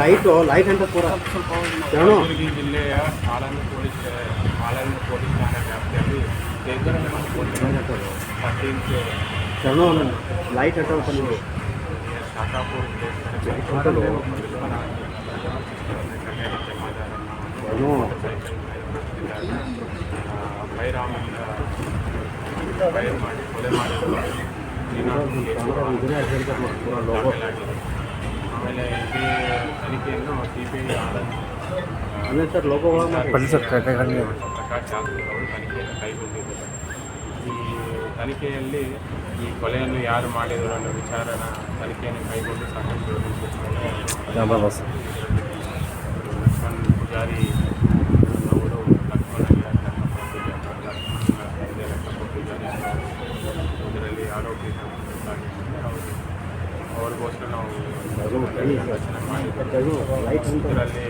Light ಅಂತ ಪೂರ ಕಲಬುರಗಿ ಜಿಲ್ಲೆಯ ಆಳಂದ ಪೊಲೀಸ್ ಠಾಣಾ ವ್ಯಾಪ್ತಿಯಲ್ಲಿ ಲೈಟ್ ಶಾಖಾಪುರ ಬೈರಾಮನ್ನ ಫೈರ್ ಮಾಡಿ ಕೊಲೆ ಮಾಡಿರುವ ಆಮೇಲೆ ಇದೇ ತನಿಖೆಯನ್ನು CBI ಆನಂದ್ ಪ್ರಕಾಶ್ ಜಾಧವ್ ಅವರು ತನಿಖೆಯನ್ನು ಕೈಗೊಂಡಿದ್ದಾರೆ. ಈ ತನಿಖೆಯಲ್ಲಿ ಈ ಕೊಲೆಯನ್ನು ಯಾರು ಮಾಡಿದರು ಅನ್ನೋ ವಿಚಾರನ ತನಿಖೆಯನ್ನು ಕೈಗೊಂಡು ಸಾಕಷ್ಟು ಲಕ್ಷ್ಮಣ್ ಪೂಜಾರಿ ಅವರು ಇದರಲ್ಲಿ ಆರೋಪಿ ಅವ್ರಿಗೋಸ್ಕರ ನಾವು ರಚನೆ ಮಾಡಿದ್ದೀವಿ. ಇದರಲ್ಲಿ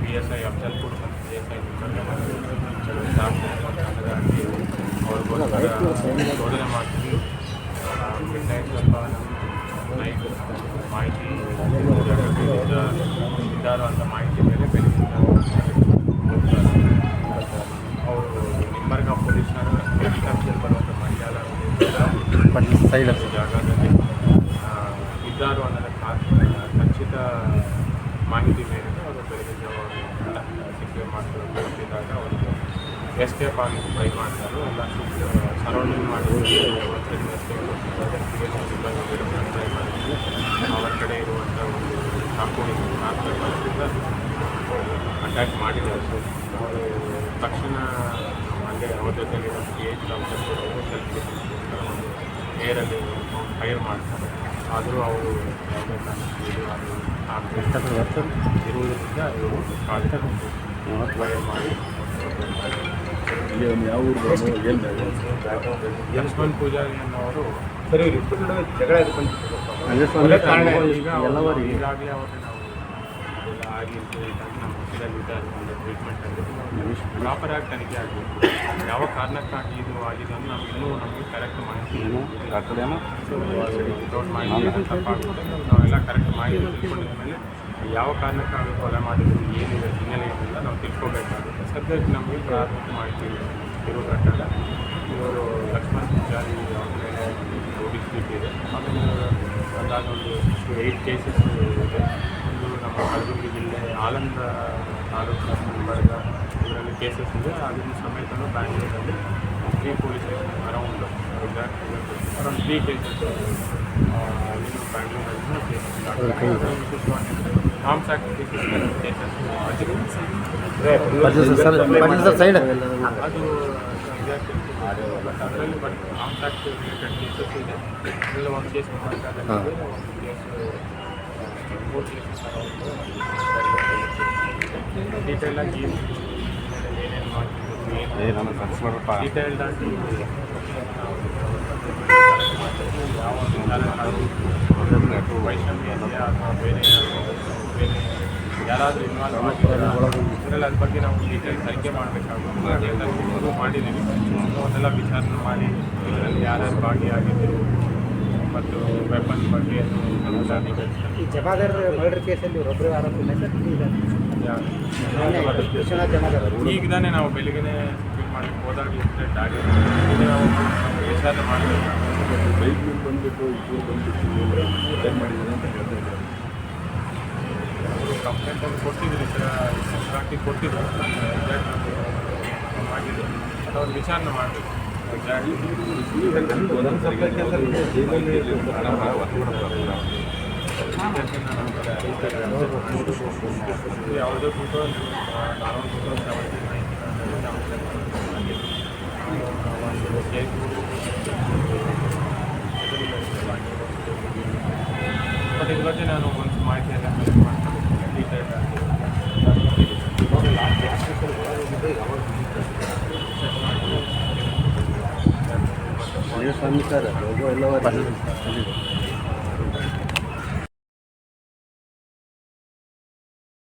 PSI ಅಫ್ಜಲ್ಪುರ್ ಮತ್ತು PSI ಅವ್ರಿಗೋಸ್ಕರ ಶೋಧನೆ ಮಾಡ್ತೀವಿ. ಮಿಡ್ನೈಟ್ ಸ್ವಲ್ಪ ನೈಟ್ ಮಾಹಿತಿ ಇದ್ದಾರೋ ಅಂತ ಮಾಹಿತಿ ಮೇಲೆ ಬೆಳಗಿನ ಅವರು ನಿಂಬರ್ಗ ಪೊಲೀಸ್ನವರು ಬರುವಂಥ ಮಂಡ್ಯಾಲ ಸೈಡ್ ಜಾಗದಲ್ಲಿ ಇದ್ದಾರೋ ಅನ್ನೋದ ಖಚಿತ ಮಾಹಿತಿ ಮೇರೆಗೆ ಅವರು ಬೆಳಗಿನ ಜಾವ ಸಿಕ್ಯೂರ್ ಮಾಡ್ತಿದ್ದಾಗ ಅವರಿಗೆ ಎಸ್ಕೇಪ್ ಆಗಿ ಟ್ರೈ ಮಾಡ್ತಾರೆ. ಎಲ್ಲ ಸರೌಂಡಿಂಗ್ ಮಾಡಿ ಟ್ರೈ ಮಾಡಿದ್ವಿ. ಅವರ ಕಡೆ ಇರುವಂಥ ಒಂದು ಕಾಂಪೌಂಡಿಂದ ಅಟ್ಯಾಕ್ ಮಾಡಿದ್ದಾರೆ. ಅವರು ತಕ್ಷಣ ಹಾಗೆ ಅವ್ರ ಜೊತೆಲಿರೋ PH ಅವರು ಸೆಲ್ಫಿ ಏರಲ್ಲಿ ಫೈರ್ ಮಾಡ್ತಾರೆ. ಆದರೂ ಅವರು ಯಾವುದೇ ಕಾರಣಕ್ಕೆ ಇರುವುದರಿಂದ ಇವರು ಫೈರ್ ಮಾಡಿ ಲಕ್ಷ್ಮಣ್ ಪೂಜಾರಿ ಅನ್ನೋರು ಸರಿ ಜಗಳ ಈಗಾಗಲೇ ಅವ್ರಿಗೆ ನಾವು ಎಲ್ಲ ಆಗಿದ್ದು ನಮ್ಮ ಹತ್ತಿರಲ್ಲಿ ಟ್ರೀಟ್ಮೆಂಟಲ್ಲಿ ಪ್ರಾಪರಾಗಿ ತನಿಖೆ ಆಗಬೇಕು. ಯಾವ ಕಾರಣಕ್ಕಾಗಿ ಇದು ಆಗಿದೆ ಅಂತ ನಮಗೆ ಕರೆಕ್ಟ್ ಮಾಹಿತಿ ವಿತೌಟ್ ಮಾಹಿತಿ ತಪ್ಪಾಗುತ್ತೆ. ನಾವೆಲ್ಲ ಕರೆಕ್ಟ್ ಮಾಹಿತಿ ತಿಳ್ಕೊಂಡಿದ ಮೇಲೆ ಯಾವ ಕಾರಣಕ್ಕಾಗಿ ಕೊಲೆ ಮಾಡಿದ್ರು, ಏನಿದೆ ಹಿನ್ನೆಲೆ ಏನಿಲ್ಲ ನಾವು ತಿಳ್ಕೊಬೇಕಾಗುತ್ತೆ. ಸದ್ಯಕ್ಕೆ ನಮಗೆ ಪ್ರಾಥಮಿಕ ಮಾಹಿತಿ ಇರೋ ಪ್ರಕಾರ ಇವರು ಲಕ್ಷ್ಮಣ್ ಪೂಜಾರಿ ಅವ್ರ ಮೇಲೆ ನೋಟಿಸ್ ಇದೆ. ಆಮೇಲೆ ಅಂದಾಜು ಒಂದು 8 ಕೇಸಸ್ ಇದೆ. ಒಂದು ನಮ್ಮ ಕಲಬುರಗಿ ಜಿಲ್ಲೆ ಆಳಂದ ತಾಲೂಕು ನಿಂಬರ್ಗ ಇದರಲ್ಲಿ ಕೇಸಸ್ ಇದೆ. ಅದನ್ನು ಸಮೇತ ಬ್ಯಾಂಗ್ಳೂರಲ್ಲಿ 3 police station around exact around 3 cases ಅಲ್ಲಿನೂ ಬ್ಯಾಂಗ್ಳೂರಲ್ಲಿನೂ cases arms act cases side ಅದು ಅದರಲ್ಲಿ but arms act related cases ಇದೆ. ಎಲ್ಲ ಒಂದು ಕೇಸ್ ಮಾಡಬೇಕಾದ್ರೆ ಒಂದು ಕೇಸ್ 4 ಕೇಸಸ್ ಡೀಟೇಲ್ ಆಗಿ ಏನೇನು ಮಾಡ್ತಿದ್ರು ಡೀಟೇಲ್ಡ್ ಆಗಿ ಯಾವ ವೈಷಮ್ಯ ಇದೆ ಅಥವಾ ಬೇರೆ ಯಾರಾದರೂ ಇನ್ವಾಲ್ವ್ ಮಾಡಿದ್ದಾರೆ ಇದರಲ್ಲಿ ಅದ್ರ ಬಗ್ಗೆ ನಾವು ಡೀಟೇಲ್ ತನಿಖೆ ಮಾಡಬೇಕಾಗುತ್ತೆ. ಮಾಡಿದ್ದೀವಿ. ಅದೆಲ್ಲ ವಿಚಾರಣೆ ಮಾಡಿ ಇದರಲ್ಲಿ ಯಾರ್ಯಾರು ಭಾಗಿಯಾಗಿದ್ದರು ಮತ್ತು ವೆಪನ್ ಬಗ್ಗೆ ಈ ಜಮಾದಾರ್ ಮರ್ಡರ್ ಕೇಸಲ್ಲಿ ಒಬ್ಬರು ಆರೋಪಿ ಈಗ ತಾನೇ ನಾವು ಬೆಳಿಗ್ಗೆ ಸ್ಪೀಕ್ ಮಾಡಿ ಹೋದಾಗ ಇನ್ಸಿಡೆಂಟ್ ಆಗಿದೆ. ಇದು ನಾವು ವಿಚಾರಣೆ ಮಾಡಬೇಕು. ಬೈಕ್ ಬಂದುಬಿಟ್ಟು ಇಬ್ಬರು ಬಂದುಬಿಟ್ಟು ಮಾಡಿದ್ದಾರೆ ಅಂತ ಹೇಳ್ತಾ ಅವರು ಕಂಪ್ಲೇಂಟಲ್ಲಿ ಕೊಟ್ಟಿದ್ರು ಸರ್, ಹಾಕಿ ಕೊಟ್ಟಿದ್ರು ಆಗಿದೆ. ಅದೊಂದು ವಿಚಾರಣೆ ಮಾಡಬೇಕು. ಯಾವುದೋ 2079 ಬಟ್ ಇದ್ರ ಬಗ್ಗೆ ನಾನು ಒಂದು ಮಾಹಿತಿಯನ್ನು ಕಲೆಕ್ಟ್ ಮಾಡ್ಕೊಂಡು ಡೀಟೇಲ್ ಸ್ವಾಮಿ ಸರ್ ಲೋಗೋ ಎಲ್ಲ